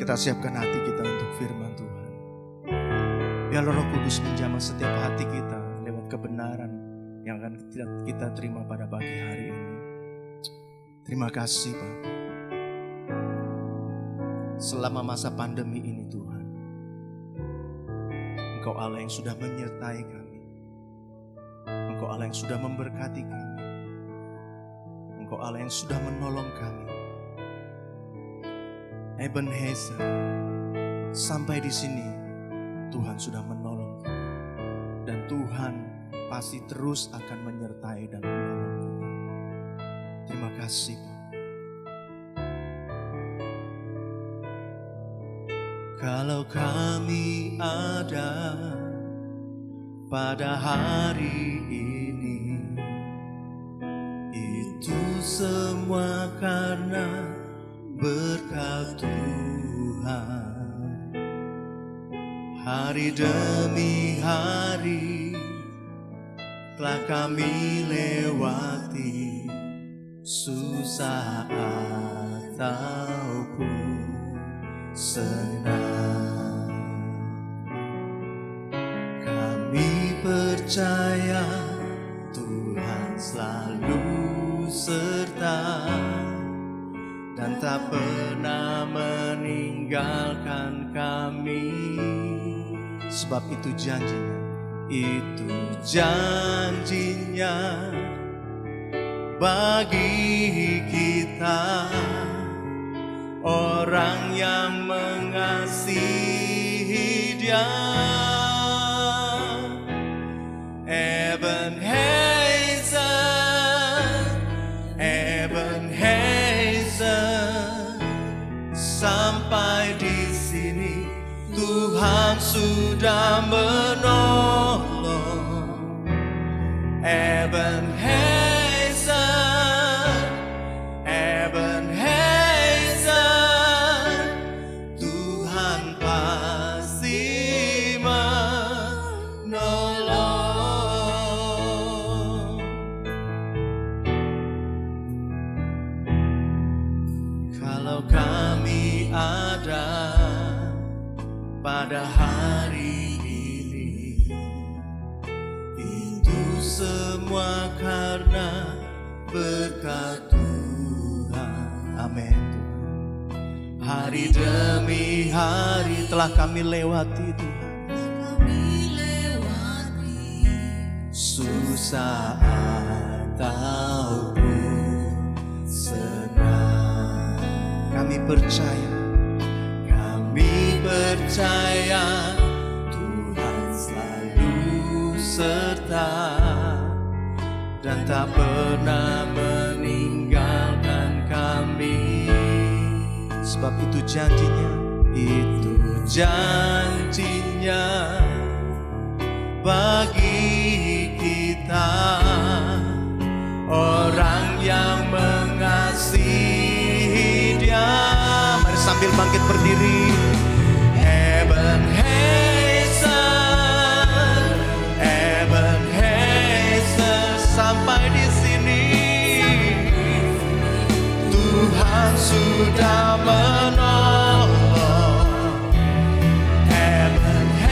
kita siapkan hati kita untuk firman Tuhan. Biarlah Roh Kudus menjamah setiap hati kita lewat kebenaran yang akan kita terima pada pagi hari ini. Terima kasih Pak. Selama masa pandemi ini Tuhan, Engkau Allah yang sudah menyertai kami. Engkau Allah yang sudah memberkati kami. Engkau Allah yang sudah menolong kami. Ebenezer, sampai di sini Tuhan sudah menolong kita. Dan Tuhan pasti terus akan menyertai dan menolong kita. Terima kasih Pak. Kalau kami ada pada hari ini, itu semua karena berkat Tuhan. Hari demi hari telah kami lewati, susah ataupun senang. Kami percaya Tuhan selalu serta dan tak pernah meninggalkan kami. Sebab itu janjinya, itu janjinya bagi kita, orang yang mengasihi Dia. Ebenezer, sampai di sini Tuhan sudah menolong. Ebenezer, Tuhan pasti menolong. Kalau kami ada pada hari ini, itu semua karena berkat Tuhan. Amin. Hari demi hari telah kami lewati Tuhan. Susah ataupun senang, kami percaya Tuhan selalu serta dan tak pernah meninggalkan kami. Sebab itu janjinya bagi kita, orang yang mengasihi Dia. Mari sambil bangkit berdiri. Ebenezer, sampai di sini Tuhan sudah menolong. Ebenezer,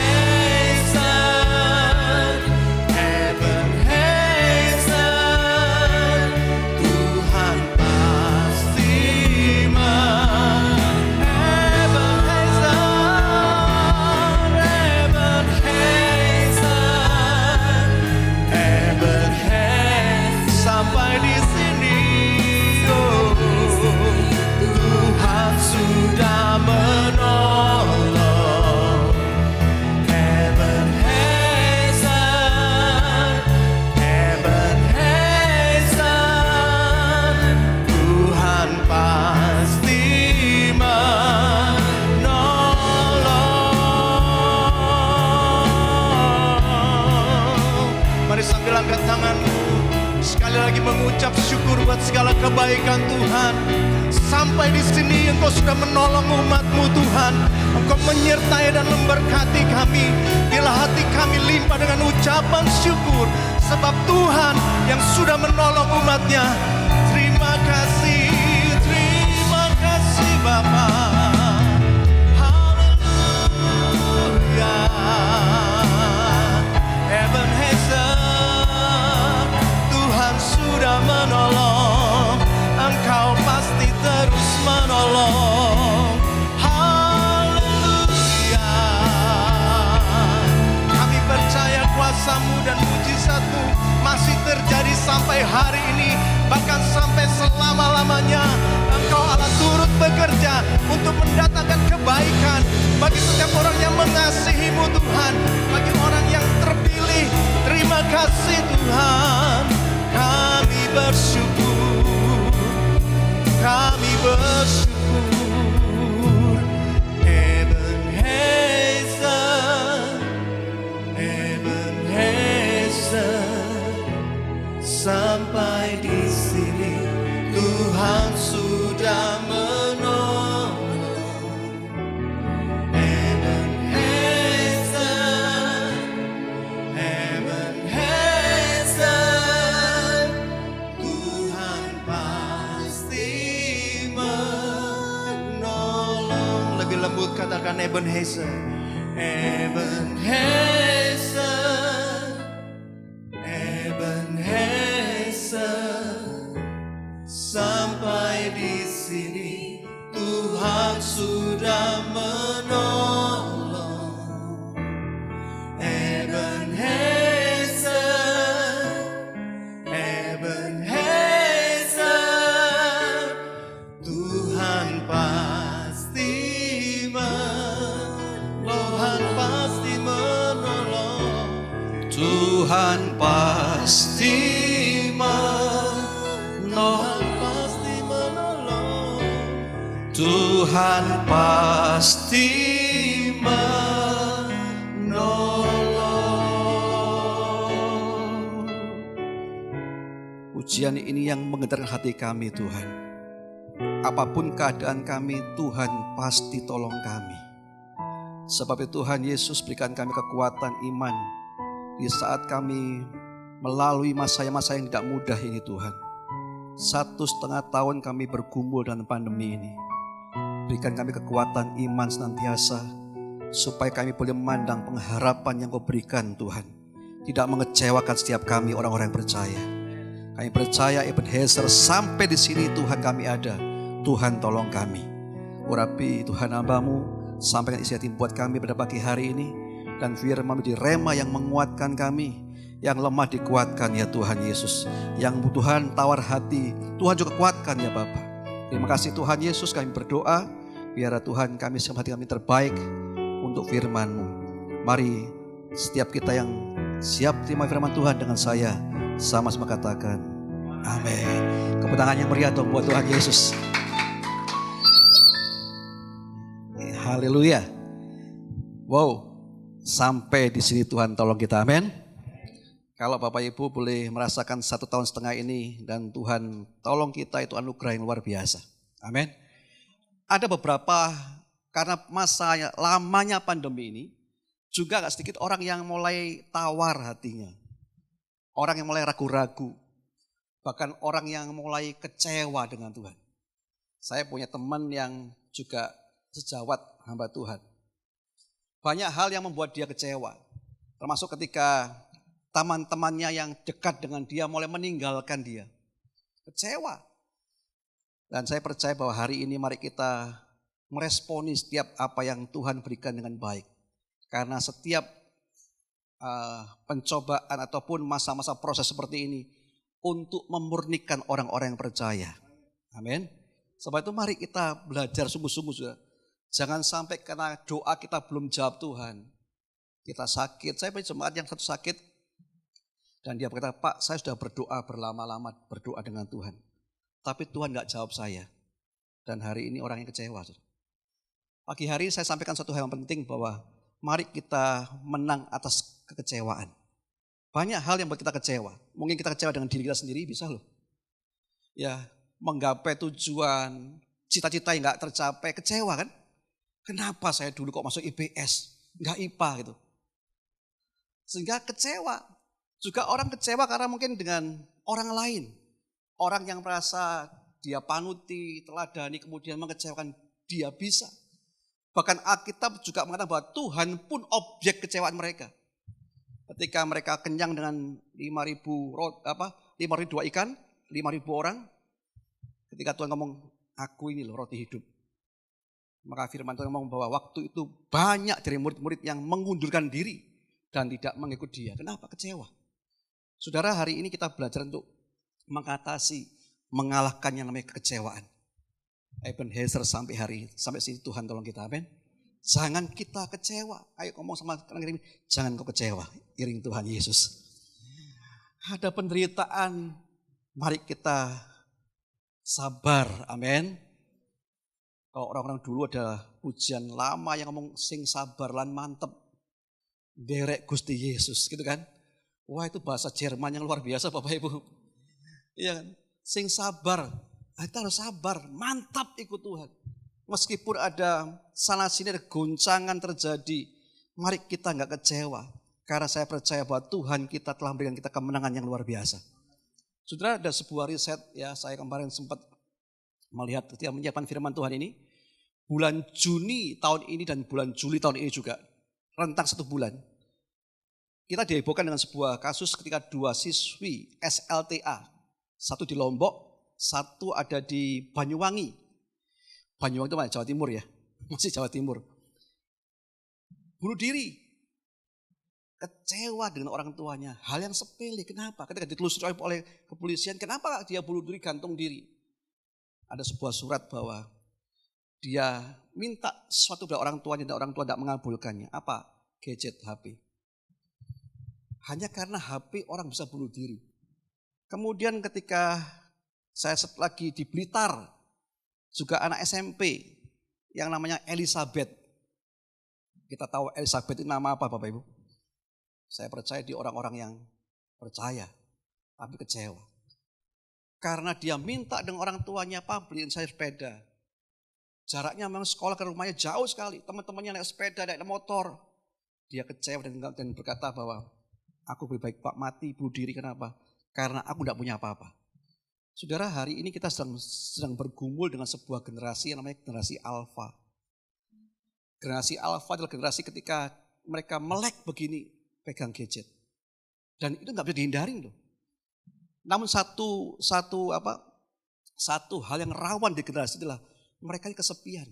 Tuhan pasti sampai di sini, oh, Tuhan sudah menolong. Ebenezer, Tuhan pasti menolong. Mari sambil angkat tanganmu, sekali lagi mengucap syukur buat segala kebaikan Tuhan. Sampai di sini Engkau sudah menolong umat-Mu Tuhan. Engkau menyertai dan memberkati kami. Bila hati kami limpah dengan ucapan syukur, sebab Tuhan yang sudah menolong umat-Nya. Terima kasih Bapa. mendatangkan kebaikan bagi setiap orang yang mengasihi-Mu Tuhan, bagi orang yang terpilih. Terima kasih Tuhan, kami bersyukur, kami bersyukur. Ebenezer, Ebenezer, sampai di sini Tuhan sudah menolong. Ebenezer, Ebenezer, Tuhan pasti menolong. Lebih lembut katakan Ebenezer, Ebenezer, Ebenezer, sampai di sini Tuhan sudah menolong. Ebenezer, Ebenezer, Tuhan pasti menolong. Tuhan pasti menolong. Tuhan pasti menolong. Pujian ini yang menggetarkan hati kami Tuhan. Apapun keadaan kami, Tuhan pasti tolong kami. Sebab itu Tuhan Yesus berikan kami kekuatan iman di saat kami melalui masa-masa yang tidak mudah ini Tuhan. 1,5 tahun kami bergumul dengan pandemi ini. Berikan kami kekuatan iman senantiasa, supaya kami boleh memandang pengharapan yang Kau berikan Tuhan. Tidak mengecewakan setiap kami orang-orang yang percaya. Kami percaya Ebenezer sampai di sini Tuhan kami ada. Tuhan tolong kami. Urapi Tuhan hamba-Mu, sampaikan isi hati buat kami pada pagi hari ini. Dan firman menjadi rema yang menguatkan kami. Yang lemah dikuatkan ya Tuhan Yesus. Yang Tuhan tawar hati, Tuhan juga kuatkan ya Bapa. Terima kasih Tuhan Yesus, kami berdoa. Biar Tuhan kami siap hati kami terbaik untuk firman-Mu. Mari setiap kita yang siap terima firman Tuhan dengan saya, sama-sama katakan amin. Tepuk tangan yang meriah dong buat Tuhan Yesus. Haleluya. Wow, sampai di sini Tuhan tolong kita, amin. Kalau Bapak Ibu boleh merasakan 1,5 tahun ini dan Tuhan tolong kita, itu anugerah yang luar biasa. Amin. Ada beberapa, karena masa lamanya pandemi ini, juga gak sedikit orang yang mulai tawar hatinya. Orang yang mulai ragu-ragu. Bahkan orang yang mulai kecewa dengan Tuhan. Saya punya teman yang juga sejawat hamba Tuhan. Banyak hal yang membuat dia kecewa. Termasuk ketika teman-temannya yang dekat dengan dia mulai meninggalkan dia. Kecewa. Dan saya percaya bahwa hari ini mari kita meresponi setiap apa yang Tuhan berikan dengan baik. Karena setiap pencobaan ataupun masa-masa proses seperti ini untuk memurnikan orang-orang yang percaya. Amin. Sebab itu mari kita belajar sungguh-sungguh sudah. Jangan sampai karena doa kita belum jawab Tuhan. Kita sakit. Saya punya jemaat yang satu sakit. Dan dia berkata, Pak, saya sudah berdoa berlama-lama, berdoa dengan Tuhan. Tapi Tuhan gak jawab saya. Dan hari ini orang yang kecewa. Pagi hari saya sampaikan satu hal yang penting bahwa mari kita menang atas kekecewaan. Banyak hal yang buat kita kecewa. Mungkin kita kecewa dengan diri kita sendiri, bisa loh. Ya, menggapai tujuan, cita-cita yang gak tercapai, kecewa kan? Kenapa saya dulu kok masuk IPS, gak IPA gitu. Sehingga kecewa. Juga orang kecewa karena mungkin dengan orang lain. Orang yang merasa dia panuti, teladani, kemudian mengecewakan dia bisa. Bahkan Alkitab juga mengatakan bahwa Tuhan pun objek kecewaan mereka. Ketika mereka kenyang dengan 5.000 dua ikan, 5.000 orang. Ketika Tuhan ngomong, aku ini loh roti hidup. Maka firman Tuhan ngomong bahwa waktu itu banyak dari murid-murid yang mengundurkan diri dan tidak mengikut dia. Kenapa? Kecewa. Saudara, hari ini kita belajar untuk mengatasi, mengalahkan yang namanya kekecewaan. Ebenezer sampai sini Tuhan tolong kita, amin. Jangan kita kecewa. Ayo ngomong sama kanan kiri, jangan kau kecewa. Iring Tuhan Yesus. Ada penderitaan, mari kita sabar, amin. Kalau orang-orang dulu ada pujian lama yang ngomong sing sabar lan mantep. Derek Gusti Yesus gitu kan. Wah itu bahasa Jerman yang luar biasa Bapak Ibu. Iya kan, sing sabar. Kita harus sabar, mantap ikut Tuhan. Meskipun ada sana sini ada goncangan terjadi, mari kita nggak kecewa. Karena saya percaya bahwa Tuhan kita telah memberikan kita kemenangan yang luar biasa. Saudara, ada sebuah riset ya, saya kemarin sempat melihat ketika menyiapkan firman Tuhan ini. Bulan Juni tahun ini dan bulan Juli tahun ini juga, rentang 1 bulan. Kita dihebohkan dengan sebuah kasus ketika 2 siswi SLTA. Satu di Lombok, satu ada di Banyuwangi. Banyuwangi itu mana? Jawa Timur ya, masih Jawa Timur. Bunuh diri, kecewa dengan orang tuanya. Hal yang sepele, kenapa? Ketika ditelusuri oleh kepolisian, kenapa dia bunuh diri, gantung diri? Ada sebuah surat bahwa dia minta sesuatu dari orang tuanya dan orang tua tidak mengabulkannya. Apa? Gadget, HP. Hanya karena HP orang bisa bunuh diri. Kemudian ketika saya lagi di Blitar, juga anak SMP yang namanya Elizabeth. Kita tahu Elizabeth itu nama apa Bapak Ibu? Saya percaya di orang-orang yang percaya, tapi kecewa. Karena dia minta dengan orang tuanya, Pak beliin saya sepeda. Jaraknya memang sekolah ke rumahnya jauh sekali. Teman-temannya naik sepeda, naik motor. Dia kecewa dan berkata bahwa aku lebih baik Pak mati, bunuh diri. Kenapa? Karena aku tidak punya apa-apa. Saudara, hari ini kita sedang bergumul dengan sebuah generasi yang namanya generasi alfa. Generasi alfa adalah generasi ketika mereka melek begini, pegang gadget. Dan itu nggak bisa dihindarin loh. Namun satu hal yang rawan di generasi adalah mereka ini kesepian.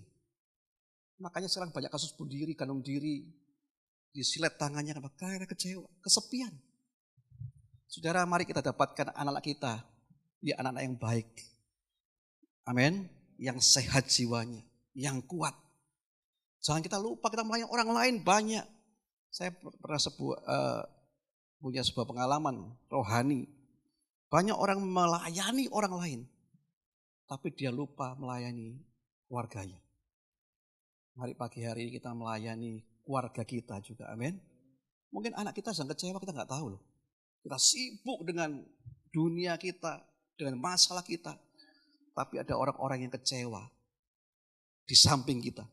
Makanya sekarang banyak kasus bunuh diri, gantung diri, disilet tangannya karena kecewa, kesepian. Saudara, mari kita dapatkan anak-anak kita, dia anak-anak yang baik. Amin. Yang sehat jiwanya, yang kuat. Jangan kita lupa kita melayani orang lain banyak. Saya pernah punya sebuah pengalaman rohani. Banyak orang melayani orang lain, tapi dia lupa melayani keluarganya. Mari pagi hari ini kita melayani keluarga kita juga, amin. Mungkin anak kita sedang kecewa, kita nggak tahu loh. Kita sibuk dengan dunia kita, dengan masalah kita. Tapi ada orang-orang yang kecewa di samping kita.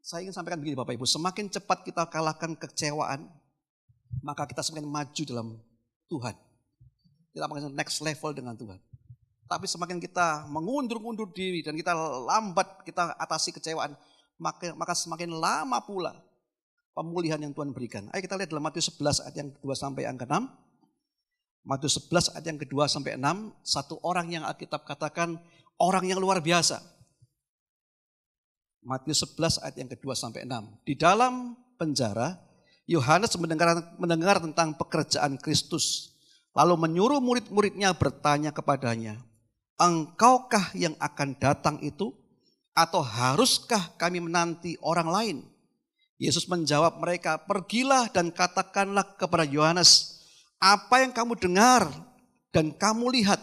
Saya ingin sampaikan begini Bapak Ibu, semakin cepat kita kalahkan kekecewaan, maka kita semakin maju dalam Tuhan. Kita akan next level dengan Tuhan. Tapi semakin kita mengundur-undur diri dan kita lambat kita atasi kecewaan, maka semakin lama pula pemulihan yang Tuhan berikan. Ayo kita lihat dalam Matius 11 ayat yang kedua sampai yang ke-6. Matius 11 ayat yang kedua sampai 6, satu orang yang Alkitab katakan orang yang luar biasa. Matius 11 ayat yang kedua sampai 6. Di dalam penjara, Yohanes mendengar tentang pekerjaan Kristus. Lalu menyuruh murid-muridnya bertanya kepadanya, engkaukah yang akan datang itu? Atau haruskah kami menanti orang lain? Yesus menjawab mereka, pergilah dan katakanlah kepada Yohanes, apa yang kamu dengar dan kamu lihat.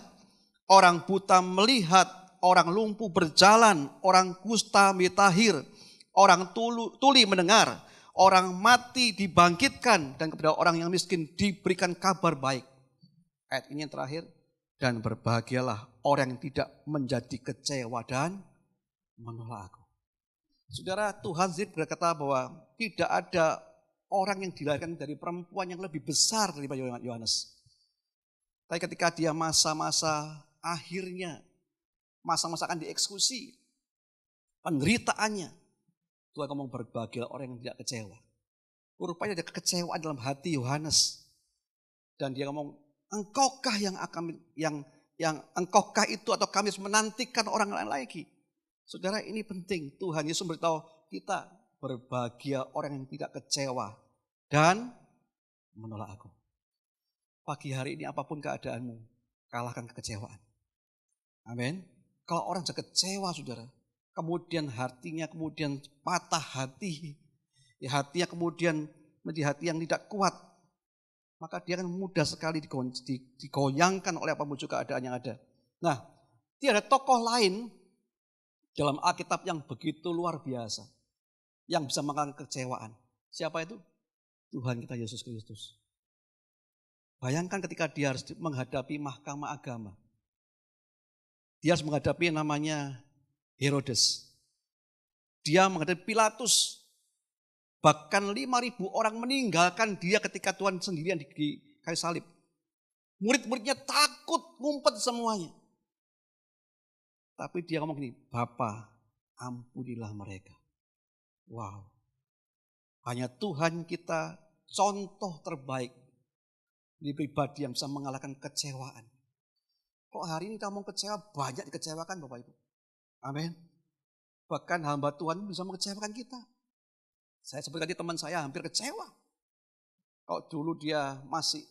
Orang buta melihat, orang lumpuh berjalan, orang kusta mitahir, orang tuli mendengar, orang mati dibangkitkan, dan kepada orang yang miskin diberikan kabar baik. Ayat ini yang terakhir, dan berbahagialah orang yang tidak menjadi kecewa dan menolak aku. Saudara, Tuhan sendiri berkata bahwa tidak ada orang yang dilahirkan dari perempuan yang lebih besar daripada Yohanes. Tapi ketika dia masa-masa akhirnya, masa-masa akan dieksekusi, penderitaannya, Tuhan ngomong berbahagialah orang yang tidak kecewa. Rupanya ada kekecewaan dalam hati Yohanes. Dan dia ngomong, engkaukah engkaukah itu atau kami harus menantikan orang lain lagi? Saudara, ini penting. Tuhan Yesus beritahu kita, berbahagia orang yang tidak kecewa dan menolak aku. Pagi hari ini apapun keadaanmu, kalahkan kekecewaan. Amin. Kalau orang sudah kecewa, saudara, kemudian hatinya kemudian patah hati, ya hatinya kemudian menjadi hati yang tidak kuat, maka dia akan mudah sekali digoyangkan oleh apapun juga keadaan yang ada. Nah, tiada tokoh lain dalam Alkitab yang begitu luar biasa, yang bisa mengalahkan kekecewaan. Siapa itu? Tuhan kita Yesus Kristus. Bayangkan ketika dia harus menghadapi mahkamah agama. Dia harus menghadapi yang namanya Herodes. Dia menghadapi Pilatus. Bahkan 5.000 orang meninggalkan dia ketika Tuhan sendirian di kayu salib. Murid-muridnya takut, ngumpet semuanya. Tapi dia ngomong gini, Bapa, ampunilah mereka. Wow. Hanya Tuhan kita contoh terbaik di pribadi yang bisa mengalahkan kecewaan. Kok hari ini kita mau kecewa, banyak dikecewakan Bapak Ibu. Amin. Bahkan hamba Tuhan bisa mengecewakan kita. Saya seperti tadi teman saya hampir kecewa. Kalau dulu dia masih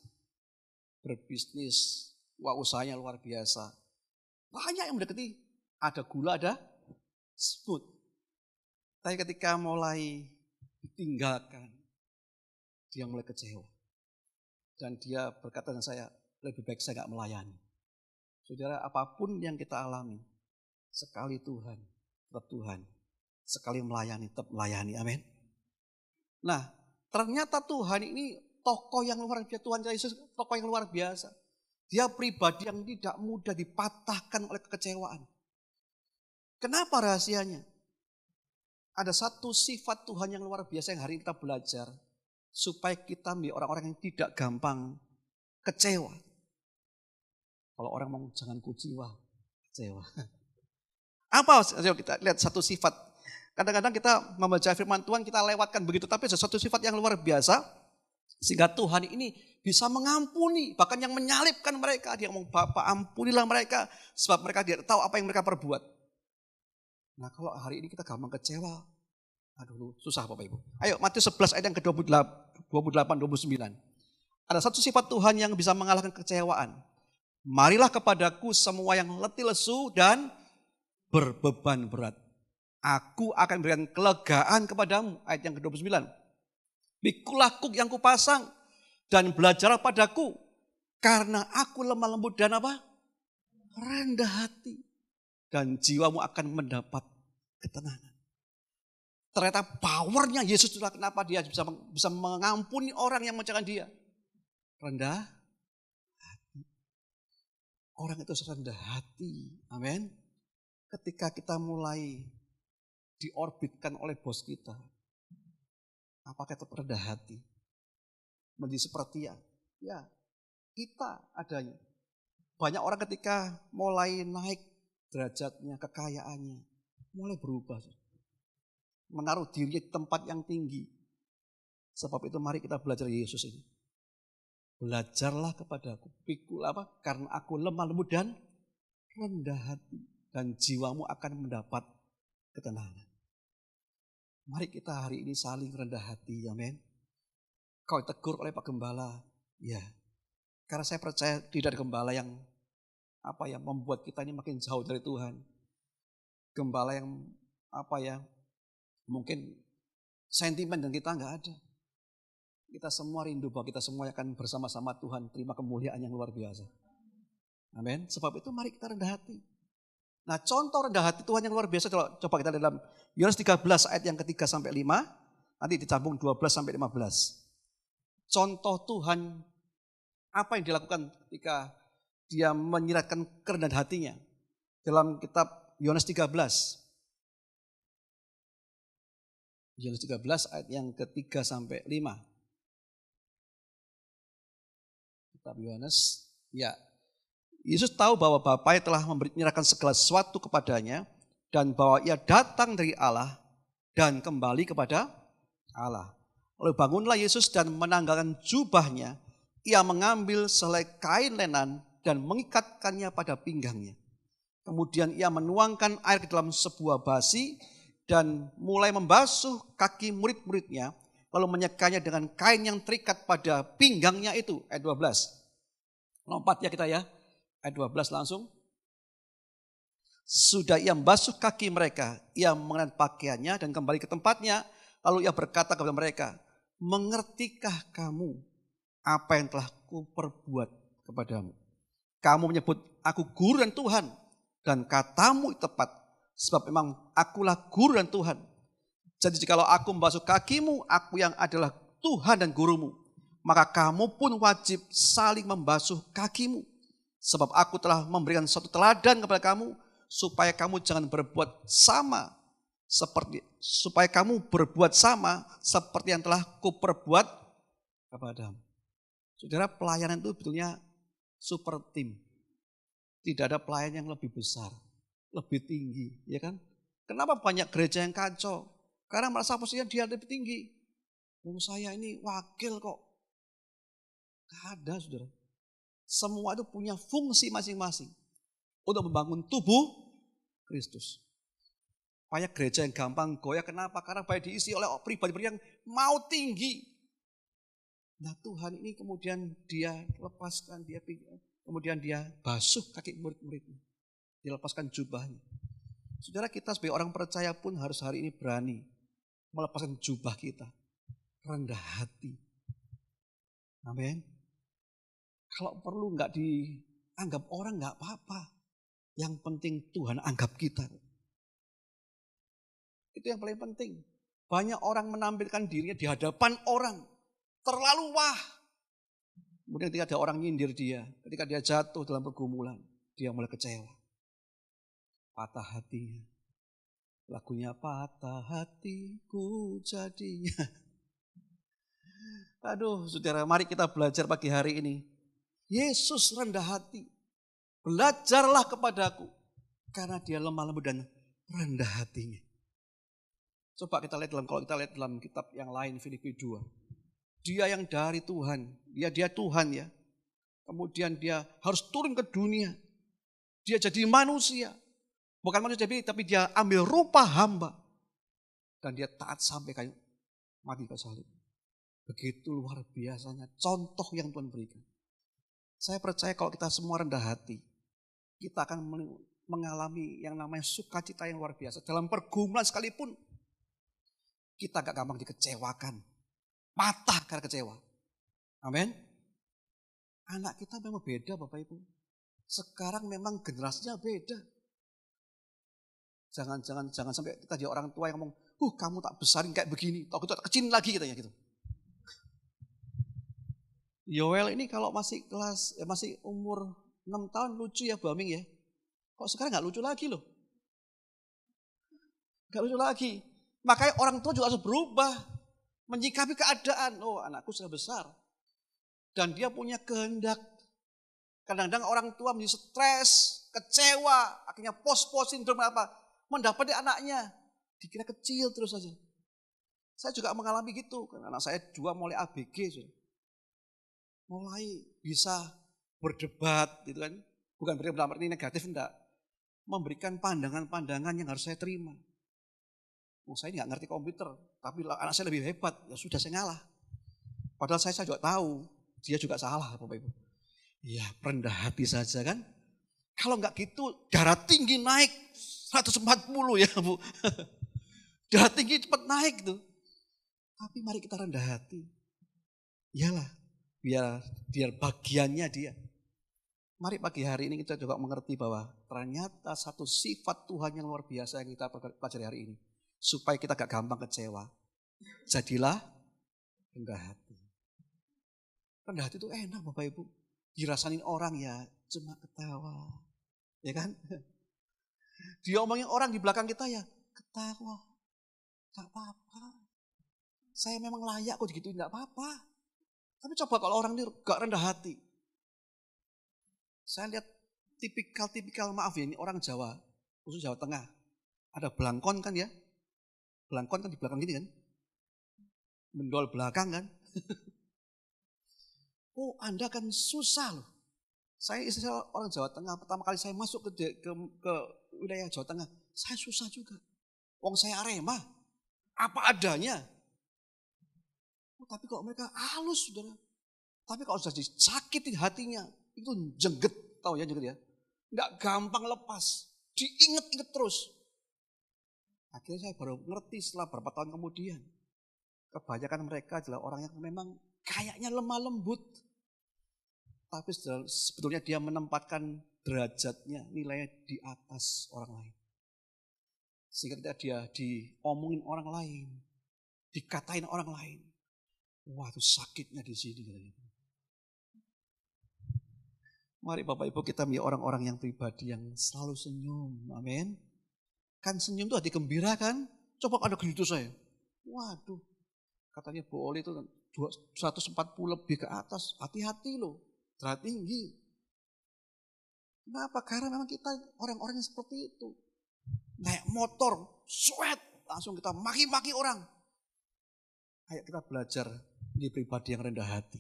berbisnis, wah usahanya luar biasa. Banyak yang mendekati, ada gula, ada sebut. Tapi ketika mulai ditinggalkan, dia mulai kecewa. Dan dia berkata dengan saya, lebih baik saya gak melayani. Saudara, apapun yang kita alami, sekali Tuhan, tetap Tuhan. Sekali melayani, tetap melayani. Amin. Nah, ternyata Tuhan ini tokoh yang luar biasa. Tuhan Yesus tokoh yang luar biasa. Dia pribadi yang tidak mudah dipatahkan oleh kekecewaan. Kenapa rahasianya? Ada satu sifat Tuhan yang luar biasa yang hari ini kita belajar. Supaya kita menjadi orang-orang yang tidak gampang kecewa. Kalau orang mau jangan kuciwa, kecewa. Apa? Ayo kita lihat satu sifat. Kadang-kadang kita membaca firman Tuhan kita lewatkan begitu. Tapi ada satu sifat yang luar biasa. Sehingga Tuhan ini bisa mengampuni. Bahkan yang menyalibkan mereka. Dia ngomong, Bapa ampunilah mereka. Sebab mereka tidak tahu apa yang mereka perbuat. Nah kalau hari ini kita gampang kecewa. Aduh susah Bapak Ibu. Ayo Matius 11 ayat yang ke-28-29. Ada satu sifat Tuhan yang bisa mengalahkan kecewaan. Marilah kepadaku semua yang letih lesu dan berbeban berat. Aku akan berikan kelegaan kepadamu. Ayat yang ke-29. Pikulah kuk yang kupasang dan belajarlah padaku. Karena aku lemah lembut dan apa? Rendah hati. Dan jiwamu akan mendapat ketenangan. Ternyata powernya Yesus itulah kenapa dia bisa mengampuni orang yang mencerahkan dia. Rendah hati. Orang itu rendah hati. Amin. Ketika kita mulai diorbitkan oleh bos kita. Apakah tetap rendah hati? Menjadi seperti ya kita adanya. Banyak orang ketika mulai naik derajatnya, kekayaannya. Mulai berubah. Menaruh dirinya di tempat yang tinggi. Sebab itu mari kita belajar Yesus ini. Belajarlah kepadaku. Pikul apa? Karena aku lemah lembut dan rendah hati. Dan jiwamu akan mendapat ketenangan. Mari kita hari ini saling rendah hati. Amin. Kau ditegur oleh Pak Gembala. Ya. Karena saya percaya tidak ada gembala yang membuat kita ini makin jauh dari Tuhan. Gembala yang mungkin sentimen dan kita enggak ada. Kita semua rindu bahwa kita semua akan bersama-sama Tuhan terima kemuliaan yang luar biasa. Amin. Sebab itu mari kita rendah hati. Nah contoh rendah hati Tuhan yang luar biasa coba kita dalam Yohanes 13 ayat yang ke-3 sampai 5. Nanti dicambung 12 sampai 15. Contoh Tuhan apa yang dilakukan ketika dia menyiratkan kerendahan hatinya. Dalam kitab Yohanes 13. Yohanes 13 ayat yang ke-3 sampai 5. Kitab Yohanes, ya. Yesus tahu bahwa Bapa telah menyerahkan segala sesuatu kepadanya dan bahwa ia datang dari Allah dan kembali kepada Allah. Lalu bangunlah Yesus dan menanggalkan jubahnya, ia mengambil selai kain lenan dan mengikatkannya pada pinggangnya. Kemudian ia menuangkan air ke dalam sebuah basi dan mulai membasuh kaki murid-muridnya, lalu menyekanya dengan kain yang terikat pada pinggangnya itu. Ayat 12. Lompat ya kita ya. Ayat 12 langsung. Sudah ia membasuh kaki mereka, ia mengenakan pakaiannya dan kembali ke tempatnya. Lalu ia berkata kepada mereka, mengertikah kamu apa yang telah kuperbuat kepadamu? Kamu menyebut aku guru dan Tuhan, dan katamu tepat, sebab memang akulah guru dan Tuhan. Jadi jikalau aku membasuh kakimu, aku yang adalah Tuhan dan gurumu, maka kamu pun wajib saling membasuh kakimu. Sebab aku telah memberikan suatu teladan kepada kamu, supaya kamu jangan berbuat sama seperti yang telah kuperbuat kepadamu. Saudara, pelayanan itu betulnya super tim. Tidak ada pelayan yang lebih besar, lebih tinggi, ya kan? Kenapa banyak gereja yang kacau? Karena merasa posisinya dia lebih tinggi. Saya ini wakil kok. Gak ada, saudara. Semua itu punya fungsi masing-masing untuk membangun tubuh Kristus. Banyak gereja yang gampang goyah, kenapa? Karena banyak diisi oleh pribadi-pribadi yang mau tinggi. Nah Tuhan ini kemudian dia lepaskan, kemudian dia basuh kaki murid-muridnya. Dia lepaskan jubahnya. Saudara, kita sebagai orang percaya pun harus hari ini berani melepaskan jubah kita. Rendah hati. Amin. Kalau perlu nggak dianggap orang nggak apa-apa. Yang penting Tuhan anggap kita. Itu yang paling penting. Banyak orang menampilkan dirinya di hadapan orang. Terlalu wah. Kemudian ketika ada orang nyindir dia. Ketika dia jatuh dalam pergumulan. Dia mulai kecewa. Patah hatinya. Lagunya patah hatiku jadinya. Aduh saudara, mari kita belajar pagi hari ini. Yesus rendah hati. Belajarlah kepadaku. Karena dia lemah lembut dan rendah hatinya. Coba kita lihat kalau kita lihat dalam kitab yang lain, Filipi 2. Dia yang dari Tuhan. Dia Tuhan ya. Kemudian dia harus turun ke dunia. Dia jadi manusia. Bukan manusia tapi dia ambil rupa hamba. Dan dia taat sampai kayu mati ke salib. Begitu luar biasanya contoh yang Tuhan berikan. Saya percaya kalau kita semua rendah hati, kita akan mengalami yang namanya sukacita yang luar biasa. Dalam pergumulan sekalipun, kita gak gampang dikecewakan. Patah karena kecewa. Amin. Anak kita memang beda Bapak Ibu. Sekarang memang generasinya beda. Jangan sampai kita jadi orang tua yang ngomong, kamu tak besarin kayak begini, tak kecil lagi katanya gitu. Yoel ini kalau masih masih umur 6 tahun lucu ya Bu Aming ya. Kok sekarang gak lucu lagi loh. Gak lucu lagi. Makanya orang tua juga harus berubah. Menyikapi keadaan. Oh anakku sudah besar. Dan dia punya kehendak. Kadang-kadang orang tua menjadi stres, kecewa. Akhirnya pos-posin apa. Mendapati anaknya. Dikira kecil terus saja. Saya juga mengalami gitu. Karena anak saya 2 mulai ABG. Sudah. Mulai bisa berdebat gitu kan. Bukan berdebat dalam arti negatif, enggak. Memberikan pandangan-pandangan yang harus saya terima. Saya nggak ngerti komputer, tapi anak saya lebih hebat, ya sudah saya ngalah. Padahal saya juga tahu, dia juga salah Bapak Ibu. Ya rendah hati saja kan. Kalau nggak gitu darah tinggi naik 140 ya Bu. Darah tinggi cepat naik tuh. Tapi mari kita rendah hati. Iyalah. Biar bagiannya dia. Mari pagi hari ini kita juga mengerti bahwa ternyata satu sifat Tuhan yang luar biasa yang kita pelajari hari ini. Supaya kita gak gampang kecewa. Jadilah rendah hati. Rendah hati itu enak Bapak Ibu. Dirasain orang ya cuma ketawa. Ya kan? Diomongin orang di belakang kita ya ketawa. Gak apa-apa. Saya memang layak kok digituin, gak apa-apa. Tapi coba kalau orang ini gak rendah hati. Saya lihat tipikal maaf ya, ini orang Jawa, khusus Jawa Tengah. Ada belangkon kan ya. Belangkon kan di belakang gini kan. Mendol belakang kan. Oh Anda kan susah loh. Saya istri saya orang Jawa Tengah, pertama kali saya masuk ke wilayah Jawa Tengah, saya susah juga. Wong saya Arema, apa adanya. Tapi kok mereka halus saudara. Tapi kalau sudah disakiti hatinya, itu jengget, tahu ya jengget ya. Enggak gampang lepas. diingat-ingat terus. Akhirnya saya baru ngerti setelah beberapa tahun kemudian. Kebanyakan mereka adalah orang yang memang kayaknya lemah lembut. Tapi sebetulnya dia menempatkan derajatnya, nilainya di atas orang lain. Sehingga ketika dia diomongin orang lain, dikatain orang lain. Wah, itu sakitnya di sini. Mari Bapak Ibu kita menjadi orang-orang yang pribadi yang selalu senyum. Amin. Kan senyum itu hati gembira kan? Coba ada gitu saya. Waduh. Katanya Bu Oli itu 140 lebih ke atas. Hati-hati loh. Darah tinggi. Kenapa? Karena memang kita orang-orang yang seperti itu. Naik motor, sweat. Langsung kita maki-maki orang. Ayo kita belajar menjadi pribadi yang rendah hati.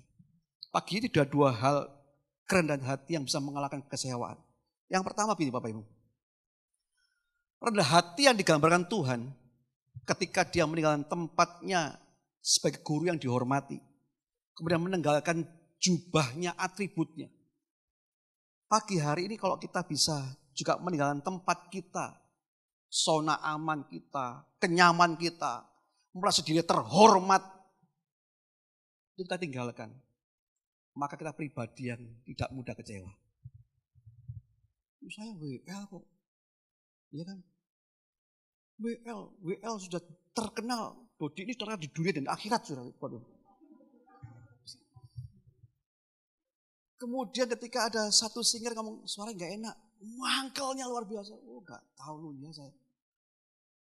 Pagi ini ada dua hal kerendahan hati yang bisa mengalahkan kekecewaan. Yang pertama begini Bapak Ibu. Rendah hati yang digambarkan Tuhan ketika dia meninggalkan tempatnya sebagai guru yang dihormati. Kemudian meninggalkan jubahnya, atributnya. Pagi hari ini kalau kita bisa juga meninggalkan tempat kita, zona aman kita, kenyaman kita, merasa diri terhormat, itu kita tinggalkan. Maka kita pribadi yang tidak mudah kecewa. Saya WL kok. Iya kan? WL sudah terkenal. Dodi ini terkenal di dunia dan akhirat sudah. Kemudian ketika ada satu singer ngomong suara nggak enak, mangkelnya luar biasa. Oh nggak tahu lu ya saya.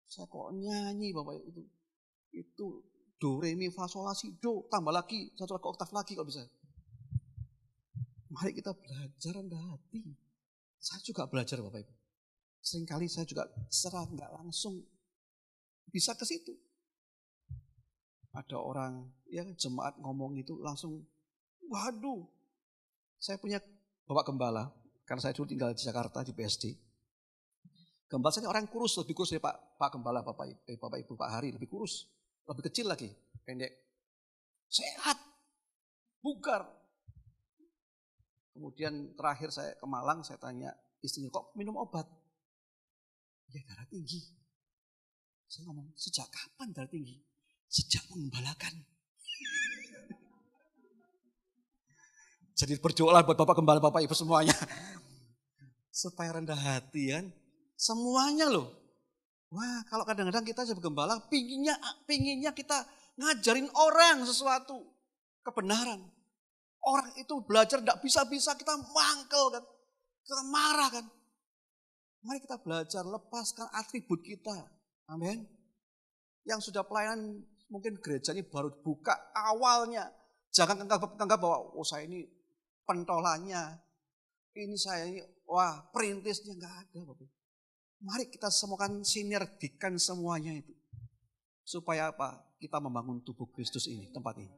Saya kok nyanyi Bapak itu. Itu do re mi fa sol la si do tambah lagi satu oktav lagi kalau bisa. Mari kita belajar rendah hati. Saya juga belajar Bapak Ibu. Seringkali saya juga serah nggak langsung bisa ke situ. Ada orang ya jemaat ngomong itu langsung, waduh. Saya punya bapak gembala, karena saya dulu tinggal di Jakarta di BSD. Gembala saya orang kurus, lebih kurus dari Pak Gembala, Bapak Ibu, Pak Hari, lebih kurus. Lebih kecil lagi, pendek. Sehat, bugar. Kemudian terakhir saya ke Malang, saya tanya istrinya, kok minum obat? Ya darah tinggi. Saya ngomong, sejak kapan darah tinggi? Sejak mengembalakan. Jadi berdoalah buat Bapak Gembala, Bapak Ibu semuanya. Supaya rendah hati kan. Semuanya loh. Wah kalau kadang-kadang kita sebagai gembala pinginnya kita ngajarin orang sesuatu. Kebenaran. Orang itu belajar tidak bisa-bisa kita mangkel kan. Kita marah kan. Mari kita belajar lepaskan atribut kita. Amin. Yang sudah pelayanan mungkin gereja ini baru buka awalnya. Jangan anggap bahwa saya ini pentolannya, ini saya ini, wah perintisnya nggak ada Bapak. Mari kita semuakan sinergikan semuanya itu. Supaya apa? Kita membangun tubuh Kristus ini, tempat ini.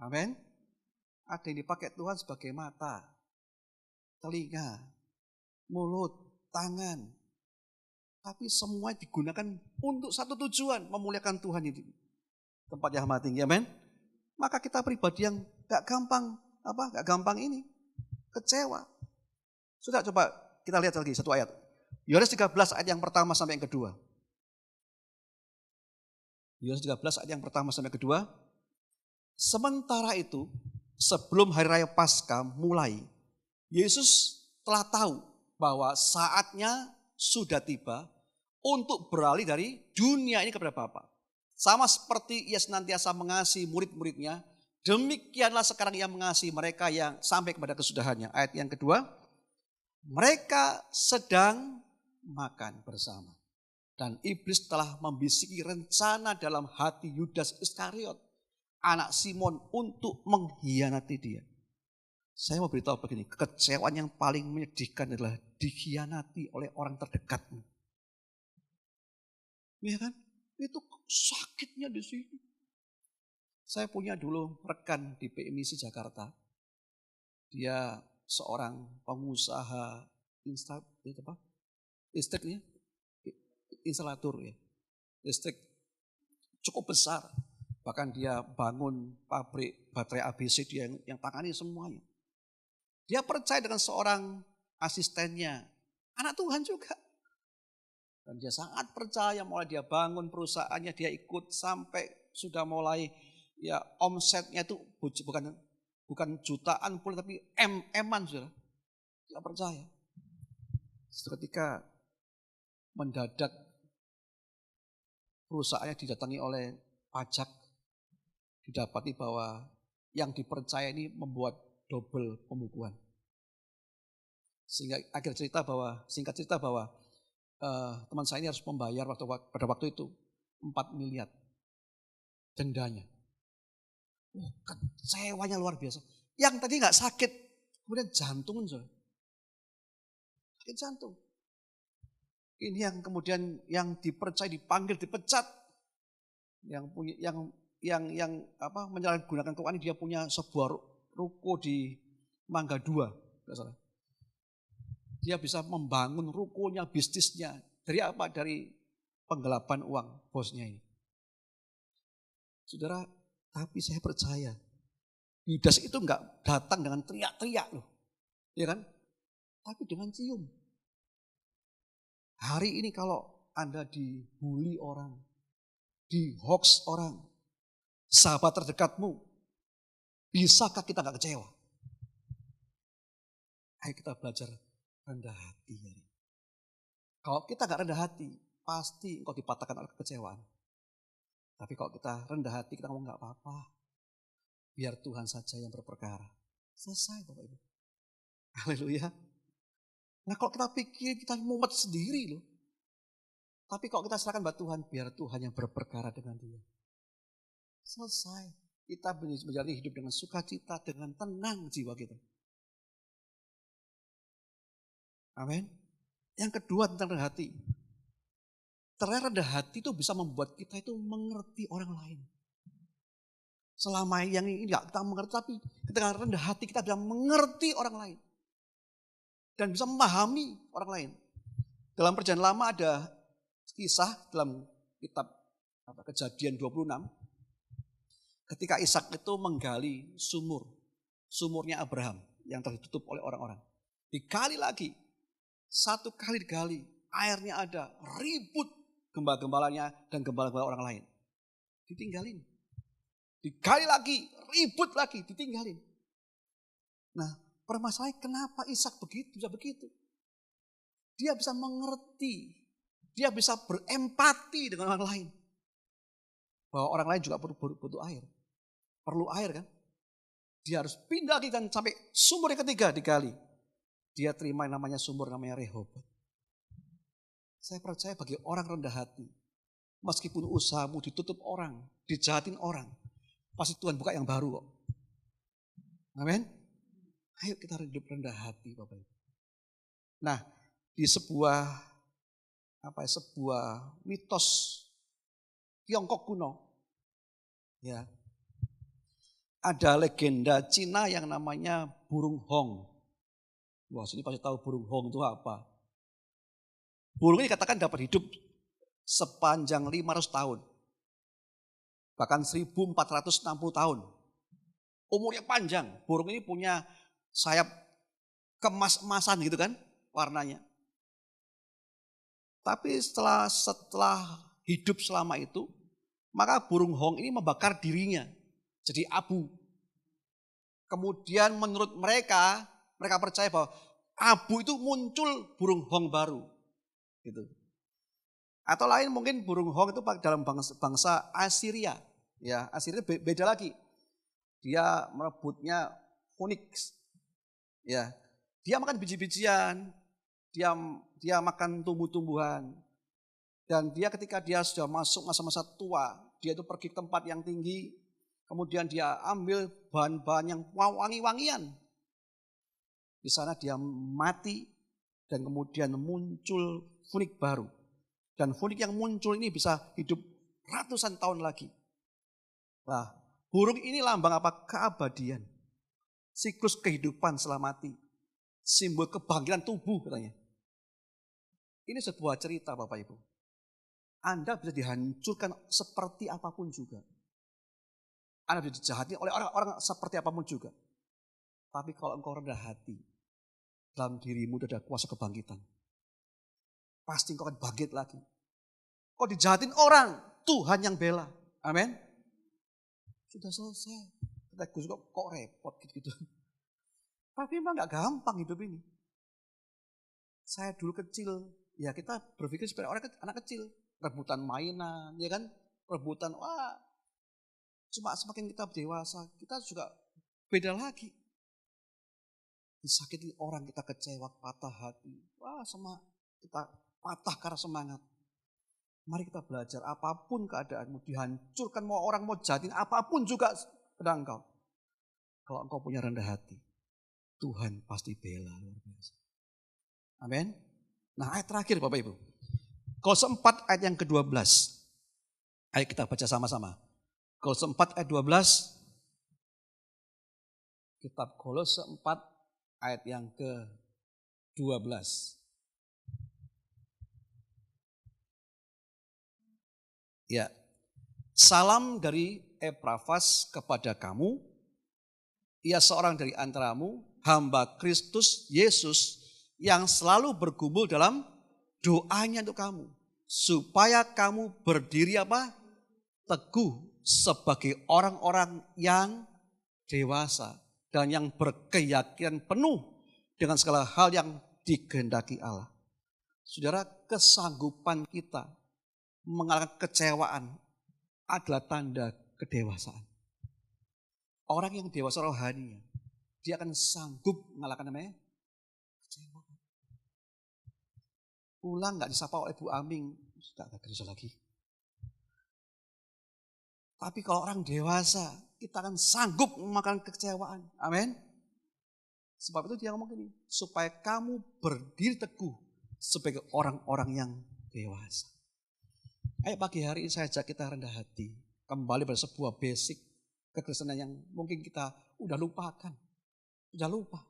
Amin. Ada yang dipakai Tuhan sebagai mata, telinga, mulut, tangan. Tapi semua digunakan untuk satu tujuan, memuliakan Tuhan ini. Tempat yang amat tinggi, amin. Maka kita pribadi yang gak gampang ini, kecewa. Sudah coba kita lihat lagi satu ayat. Yohanes 13 ayat yang pertama sampai yang kedua. Yohanes 13 ayat yang pertama sampai kedua. Sementara itu, sebelum hari raya Paskah mulai, Yesus telah tahu bahwa saatnya sudah tiba untuk beralih dari dunia ini kepada Bapa. Sama seperti ia senantiasa mengasihi murid-muridnya, demikianlah sekarang ia mengasihi mereka yang sampai kepada kesudahannya. Ayat yang kedua, mereka sedang makan bersama. Dan iblis telah membisiki rencana dalam hati Yudas Iskariot, anak Simon, untuk mengkhianati dia. Saya mau beritahu begini, kekecewaan yang paling menyedihkan adalah dikhianati oleh orang terdekatmu. Iya kan? Itu sakitnya di sini. Saya punya dulu rekan di PMIC Jakarta. Dia seorang pengusaha listriknya, instalator ya. Listrik cukup besar. Bahkan dia bangun pabrik baterai ABC, dia yang tangani semuanya. Dia percaya dengan seorang asistennya, Anak Tuhan juga. Dan dia sangat percaya, mulai dia bangun perusahaannya, dia ikut sampai sudah mulai ya omsetnya itu bukan jutaan pun tapi M-an sudah. Dia percaya. Ketika mendadak perusahaannya didatangi oleh pajak, didapati bahwa yang dipercaya ini membuat double pembukuan. Sehingga singkat cerita bahwa teman saya ini harus membayar pada waktu itu 4 miliar dendanya. Kecewanya luar biasa. Yang tadi nggak sakit, kemudian jantung, sakit jantung. Ini yang kemudian yang dipercaya dipanggil dipecat, yang menyalahgunakan keuangan, dia punya sebuah ruko di Mangga 2, nggak salah. Dia bisa membangun rukonya, bisnisnya. Dari apa? Dari penggelapan uang bosnya ini. Saudara, tapi saya percaya Yudas itu enggak datang dengan teriak-teriak loh. Ya kan? Tapi dengan cium. Hari ini kalau Anda dibully orang, di-hoax orang, sahabat terdekatmu, bisakah kita enggak kecewa? Ayo kita belajar rendah hati. Kalau kita enggak rendah hati, pasti engkau dipatahkan oleh kekecewaan. Tapi kalau kita rendah hati, kita ngomong enggak apa-apa. Biar Tuhan saja yang berperkara. Selesai Bapak Ibu. Haleluya. Nah kalau kita pikir kita mumet sendiri loh. Tapi kalau kita serahkan buat Tuhan, biar Tuhan yang berperkara dengan dia. Selesai. Kita menjalani hidup dengan sukacita, dengan tenang jiwa kita. Amin. Yang kedua tentang rendah hati. Ternyata rendah hati itu bisa membuat kita itu mengerti orang lain. Selama yang ini tidak kita mengerti, tapi ketika rendah hati kita bisa mengerti orang lain. Dan bisa memahami orang lain. Dalam Perjanjian Lama ada kisah dalam kitab Kejadian 26. Ketika Ishak itu menggali sumurnya Abraham yang tertutup oleh orang-orang. Digali lagi, 1 kali digali, airnya ada, ribut gembala-gembalanya dan gembala-gembala orang lain. Ditinggalin. Digali lagi, ribut lagi, ditinggalin. Nah, permasalahannya kenapa Ishak bisa begitu? Dia bisa mengerti, dia bisa berempati dengan orang lain. Bahwa orang lain juga butuh air. Perlu air kan? Dia harus pindah lagi dan sampai sumur yang ketiga digali. Dia terima yang namanya sumur namanya Rehoboth. Saya percaya bagi orang rendah hati, meskipun usahamu ditutup orang, dijahatin orang, pasti Tuhan buka yang baru kok. Amin. Ayo kita hidup rendah hati Bapak Ibu. Nah, di sebuah mitos Tiongkok kuno, ya, ada legenda Cina yang namanya burung hong. Wah, sini pasti tahu burung hong itu apa. Burung ini katakan dapat hidup sepanjang 500 tahun. Bahkan 1460 tahun. Umurnya panjang. Burung ini punya sayap kemas-emasan gitu kan warnanya. Tapi setelah hidup selama itu, maka burung hong ini membakar dirinya jadi abu. Kemudian menurut mereka percaya bahwa abu itu muncul burung hong baru. Gitu. Atau lain mungkin burung hong itu dalam bangsa Assyria. Ya, Assyria beda lagi. Dia merebutnya phoenix. Ya, dia makan biji-bijian, dia makan tumbuh-tumbuhan. Dan dia ketika dia sudah masuk masa-masa tua, dia itu pergi ke tempat yang tinggi, kemudian dia ambil bahan-bahan yang wangi-wangian. Di sana dia mati dan kemudian muncul phoenix baru. Dan phoenix yang muncul ini bisa hidup ratusan tahun lagi. Nah, burung ini lambang apa? Keabadian. Siklus kehidupan setelah mati. Simbol kebangkitan tubuh katanya. Ini sebuah cerita Bapak Ibu. Anda bisa dihancurkan seperti apapun juga. Anda bisa dijahati oleh orang-orang seperti apapun juga. Tapi kalau engkau rendah hati, dalam dirimu ada kuasa kebangkitan. pasti engkau akan bangkit lagi. Kau dijahatin orang, Tuhan yang bela. Amin. Sudah selesai. Kata Gus kok repot gitu. Tapi memang gak gampang hidup ini. Saya dulu kecil, ya kita berpikir seperti orang anak kecil. Rebutan mainan, ya kan? Rebutan, cuma semakin kita dewasa, kita juga beda lagi. Disakiti orang, kita kecewa, patah hati. Kita patah karena semangat. Mari kita belajar, apapun keadaanmu, dihancurkan, mau orang mau jahatin, apapun juga pada engkau. Kalau engkau punya rendah hati, Tuhan pasti bela, luar biasa. Amin. Nah, ayat terakhir Bapak Ibu. Kolose 4 ayat yang ke-12. Ayo kita baca sama-sama. Kolose 4 ayat 12. Kitab Kolose 4 ayat yang ke-12. Ya. Salam dari Epafras kepada kamu. Ia seorang dari antaramu, hamba Kristus Yesus yang selalu bergumul dalam doanya untuk kamu. Supaya kamu berdiri teguh sebagai orang-orang yang dewasa. Dan yang berkeyakinan penuh dengan segala hal yang dikehendaki Allah. Saudara, kesanggupan kita mengalahkan kecewaan adalah tanda kedewasaan. Orang yang dewasa rohani, dia akan sanggup mengalahkan kecewaan. Pulang gak disapa oleh Bu Aming, sudah gak kerja lagi. Tapi kalau orang dewasa, kita akan sanggup memakan kekecewaan. Amin. Sebab itu dia ngomong gini, supaya kamu berdiri teguh sebagai orang-orang yang dewasa. Ayo pagi hari ini saya ajak kita rendah hati. Kembali pada sebuah basic kekristenan yang mungkin kita udah lupakan. Udah lupa.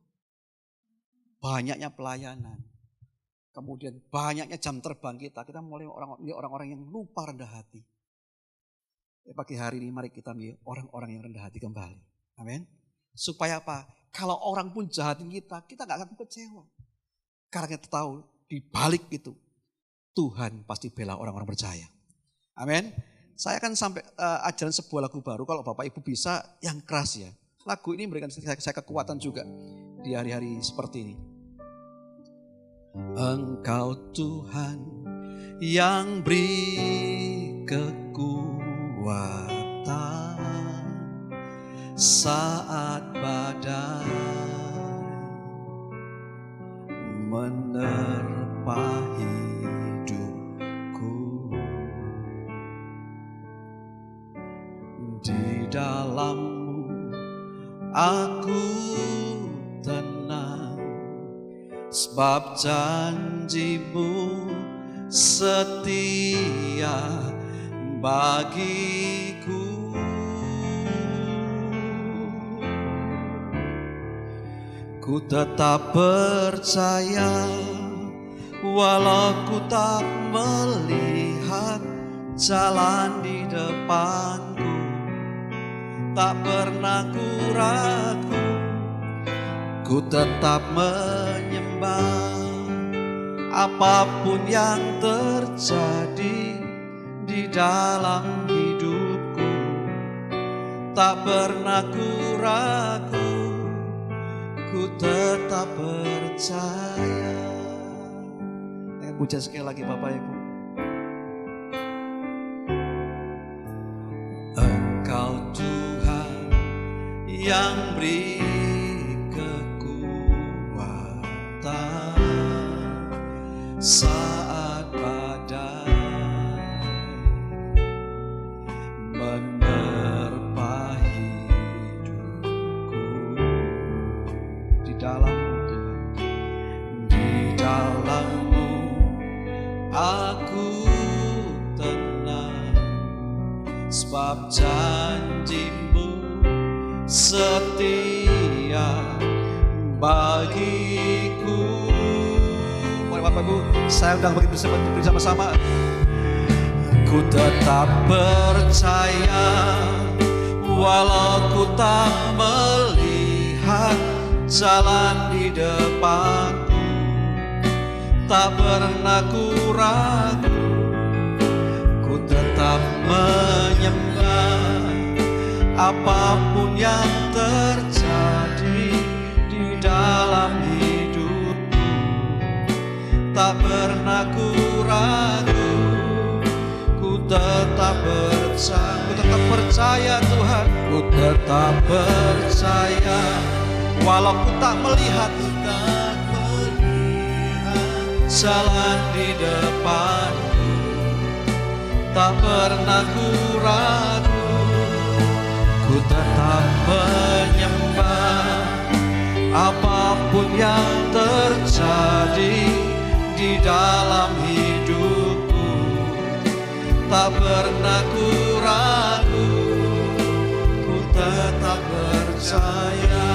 Banyaknya pelayanan. Kemudian banyaknya jam terbang kita. Kita mulai orang-orang yang lupa rendah hati. Pagi hari ini mari kita menjadi orang-orang yang rendah hati kembali. Amin. Supaya apa? Kalau orang pun jahatin kita gak akan kecewa. Karena kita tahu di balik itu Tuhan pasti bela orang-orang percaya. Amin. Saya akan sampai ajaran sebuah lagu baru. Kalau Bapak Ibu bisa yang keras ya. Lagu ini memberikan saya kekuatan juga di hari-hari seperti ini. Engkau Tuhan yang beri kekuatan saat badai menerpa hidupku. Di dalam-Mu aku tenang, sebab janji-Mu setia bagiku. Ku tetap percaya walau ku tak melihat jalan di depanku. Tak pernah ku ragu, ku tetap menyembah apapun yang terjadi di dalam hidupku. Tak pernah ku ragu, ku tetap percaya. Puja sekali lagi Bapak Ibu. Engkau Tuhan yang beri kekuatan saat badai menerpa hidupku. Di dalam-Mu Tuhan, di dalam-Mu aku tenang, sebab janji-Mu setia bagiku. Mari Bapak Ibu, saya undang bersama-sama. Ku tetap percaya walau ku tak melihat jalan di depanku. tak pernah ku ragu, ku tetap menyembah. Apapun yang terjadi di dalam hidupku, tak pernah ku ragu, ku tetap percaya Tuhan, ku tetap percaya. Walau ku tak melihat jalan di depanku, tak pernah ku ragu, ku tetap menyembah. Apapun yang terjadi di dalam hidupku, tak pernah ku ragu, ku tetap percaya.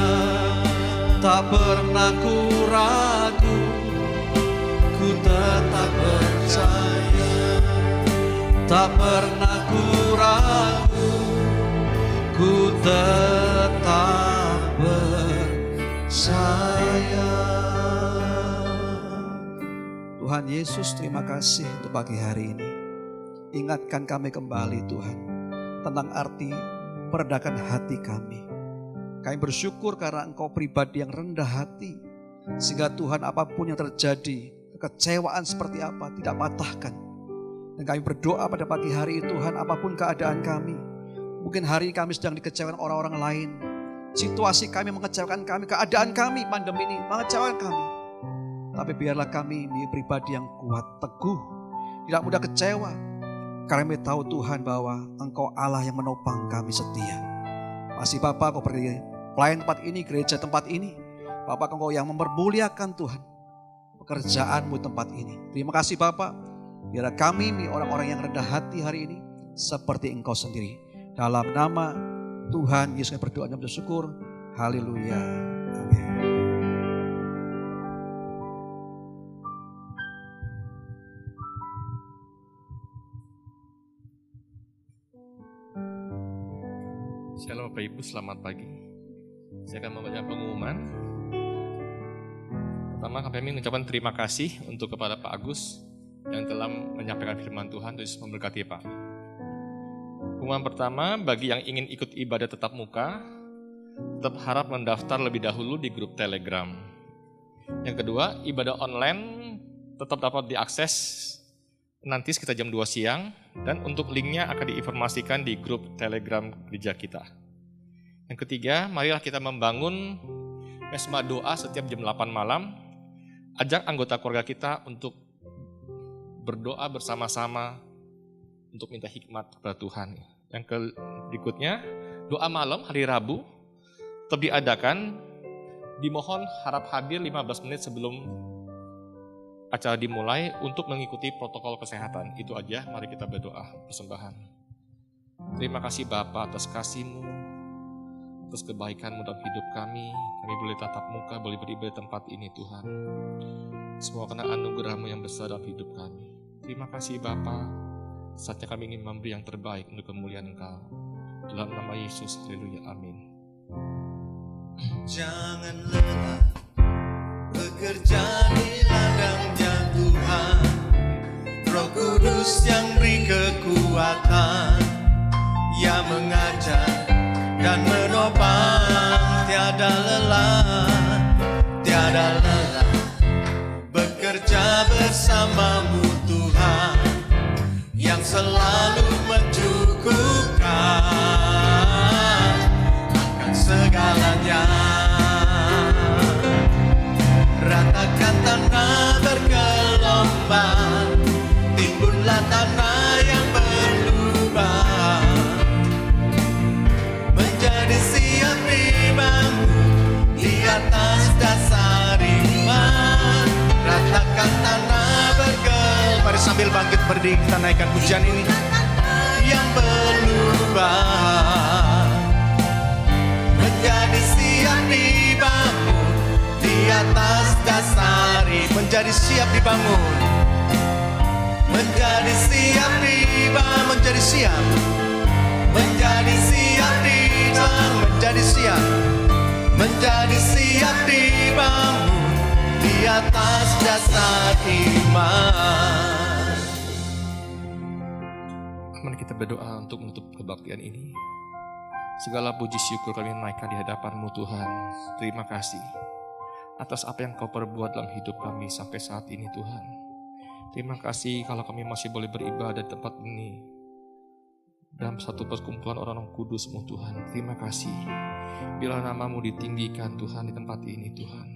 Tak pernah ku ragu, ku tetap percaya. Tak pernah ku ragu, ku tetap percaya. Tuhan Yesus, terima kasih untuk pagi hari ini. Ingatkan kami kembali Tuhan tentang arti meredakan hati kami. Kami bersyukur karena Engkau pribadi yang rendah hati, sehingga Tuhan apapun yang terjadi, kekecewaan seperti apa tidak patahkan. Dan kami berdoa pada pagi hari ini Tuhan, apapun keadaan kami, mungkin hari ini kami sedang dikecewakan orang-orang lain, situasi kami mengecewakan kami, keadaan kami pandemi ini mengecewakan kami. Tapi biarlah kami menjadi pribadi yang kuat, teguh, tidak mudah kecewa. Karena kami tahu Tuhan bahwa Engkau Allah yang menopang kami setia. Masih Bapa, Kau pergi pelayan tempat ini, gereja tempat ini. Bapak Engkau yang mempermuliakan Tuhan pekerjaanmu tempat ini. Terima kasih Bapak. Biarlah kami orang-orang yang rendah hati hari ini seperti Engkau sendiri. Dalam nama Tuhan Yesus kami berdoa dan bersyukur. Haleluya. Amin. Shalom Bapak Ibu, selamat pagi. Saya akan membaca pengumuman. Pertama, kami mengucapkan terima kasih untuk kepada Pak Agus yang telah menyampaikan firman Tuhan. Terus memberkati Pak. Pengumuman pertama, bagi yang ingin ikut ibadah tetap muka, tetap harap mendaftar lebih dahulu di grup Telegram. Yang kedua, ibadah online tetap dapat diakses nanti sekitar jam 2 siang, dan untuk linknya akan diinformasikan di grup Telegram gereja kita. Yang ketiga, marilah kita membangun mesma doa setiap jam 8 malam. Ajak anggota keluarga kita untuk berdoa bersama-sama untuk minta hikmat kepada Tuhan. Yang berikutnya, doa malam hari Rabu tetap diadakan. Dimohon harap hadir 15 menit sebelum acara dimulai untuk mengikuti protokol kesehatan. Itu aja, mari kita berdoa persembahan. Terima kasih Bapa atas kasih-Mu, atas kebaikan-Mu dalam hidup kami. Kami boleh tatap muka, boleh beribadah di tempat ini Tuhan. Semua karena anugerah-Mu yang besar dalam hidup kami. Terima kasih Bapa. Saatnya kami ingin memberi yang terbaik untuk kemuliaan Engkau. Dalam nama Yesus, haleluya, amin. Jangan lelah bekerja di ladangnya Tuhan. Roh Kudus yang beri kekuatan, yang mengajar dan menopang. Tiada lelah bekerja bersamamu Tuhan, yang selalu mencukupkan akan segalanya. Ratakan tanah bergelombang, timbunlah tanah yang berlubang, menjadi siap dibangun di atas dasar iman. Ratakan tanah bergelombang. Mari sambil bangkit berdiri kita naikkan pujian ini. Yang berlubang, menjadi siap dibangun di atas dasar, menjadi siap dibangun, menjadi siap dibangun, menjadi siap, menjadi siap dibangun, menjadi siap, menjadi siap dibangun di atas dasar iman. Mari kita berdoa untuk menutup kebaktian ini. Segala puji syukur kami naikkan di hadapan-Mu Tuhan. Terima kasih atas apa yang Kau perbuat dalam hidup kami sampai saat ini Tuhan. Terima kasih kalau kami masih boleh beribadah di tempat ini, dalam satu perkumpulan orang-orang kudus-Mu Tuhan. Terima kasih. Bila nama-Mu ditinggikan Tuhan di tempat ini Tuhan.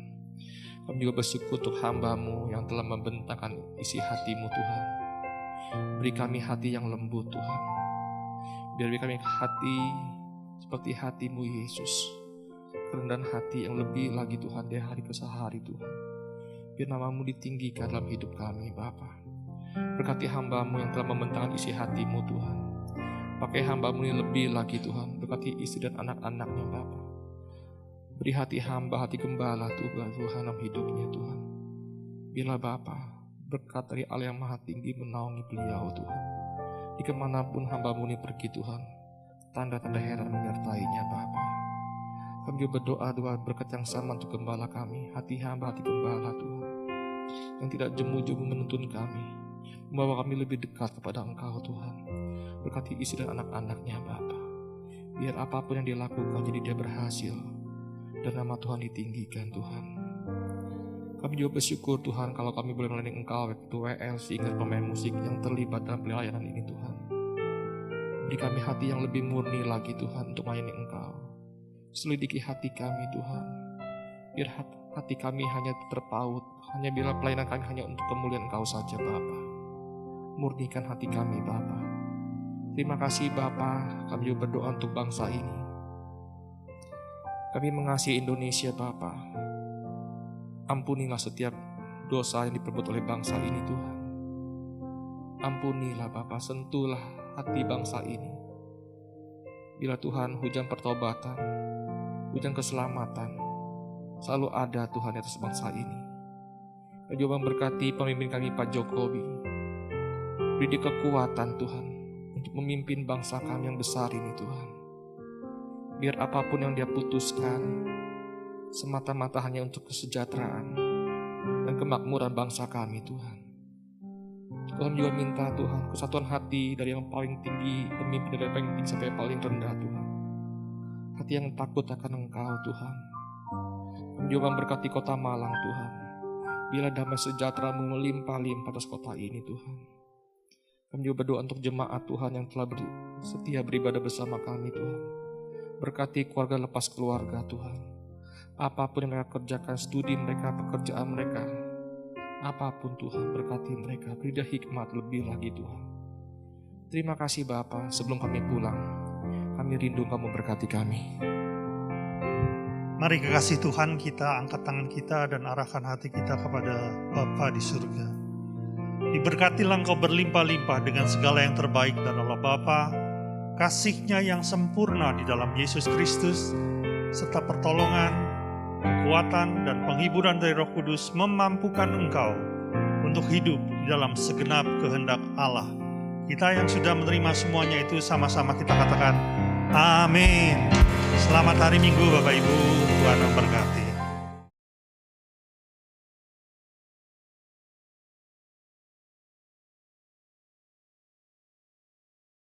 Kami juga bersyukur untuk hamba-Mu yang telah membentangkan isi hati-Mu Tuhan. Beri kami hati yang lembut Tuhan. Beri kami hati seperti hati-Mu Yesus. Kerendahan hati yang lebih lagi Tuhan dari hari ke hari Tuhan. Biar nama-Mu ditinggikan dalam hidup kami Bapa. Berkati hamba-Mu yang telah membentangkan isi hati-Mu Tuhan. Pakai hamba-Mu ini lebih lagi Tuhan. Berkati istri dan anak-anaknya Bapa. Beri hati hamba, hati gembala Tuhan dalam hidupnya Tuhan. Bila Bapa berkat dari Allah yang Maha Tinggi menaungi beliau Tuhan. Di kemanapun hamba-Mu ini pergi Tuhan, tanda-tanda heran menyertainya Bapa. Kami juga berdoa doa berkat yang sama untuk gembala kami, hati hamba, hati gembala Tuhan, yang tidak jemu-jemu menuntun kami, membawa kami lebih dekat kepada Engkau Tuhan. Berkati istri dan anak-anaknya Bapa. Biar apapun yang dia lakukan jadi dia berhasil, dan nama Tuhan ditinggikan Tuhan. Kami juga bersyukur Tuhan kalau kami boleh melayani Engkau, waktu WL, singer, pemain musik yang terlibat dalam pelayanan ini Tuhan. Beri kami hati yang lebih murni lagi Tuhan untuk melayani Engkau. Selidiki hati kami Tuhan. Biar hati kami hanya terpaut, hanya bila pelayanan kami hanya untuk kemuliaan Engkau saja Bapa. Murnikan hati kami Bapa. Terima kasih Bapa, kami juga berdoa untuk bangsa ini. Kami mengasihi Indonesia Bapa. Ampunilah setiap dosa yang diperbuat oleh bangsa ini Tuhan. Ampunilah Bapa, sentuhlah hati bangsa ini. Bila Tuhan hujan pertobatan, hujan keselamatan selalu ada Tuhan di atas bangsa ini. Kami juga memberkati pemimpin kami Pak Jokowi. Beri dia kekuatan Tuhan untuk memimpin bangsa kami yang besar ini Tuhan. Biar apapun yang dia putuskan semata-mata hanya untuk kesejahteraan dan kemakmuran bangsa kami Tuhan. Tuhan juga minta Tuhan kesatuan hati dari yang paling tinggi, pemimpin dari yang paling tinggi sampai yang paling rendah Tuhan. Hati yang takut akan Engkau Tuhan. Kami juga memberkati kota Malang Tuhan. Bila damai sejahtera-Mu melimpah-limpah atas kota ini Tuhan. Kami juga berdoa untuk jemaat Tuhan yang telah setia beribadah bersama kami Tuhan. Berkati keluarga lepas keluarga Tuhan. Apapun yang mereka kerjakan, studi mereka, pekerjaan mereka, apapun Tuhan, berkati mereka, beri dia hikmat lebih lagi Tuhan. Terima kasih Bapa, sebelum kami pulang, kami rindu Kamu berkati kami. Mari kekasih Tuhan kita angkat tangan kita dan arahkan hati kita kepada Bapa di surga. Diberkatilah Engkau berlimpah-limpah dengan segala yang terbaik dan Allah Bapa, kasih-Nya yang sempurna di dalam Yesus Kristus, serta pertolongan, kekuatan dan penghiburan dari Roh Kudus memampukan engkau untuk hidup di dalam segenap kehendak Allah. Kita yang sudah menerima semuanya itu sama-sama kita katakan amin. Selamat hari Minggu Bapak Ibu, Tuhan memberkati.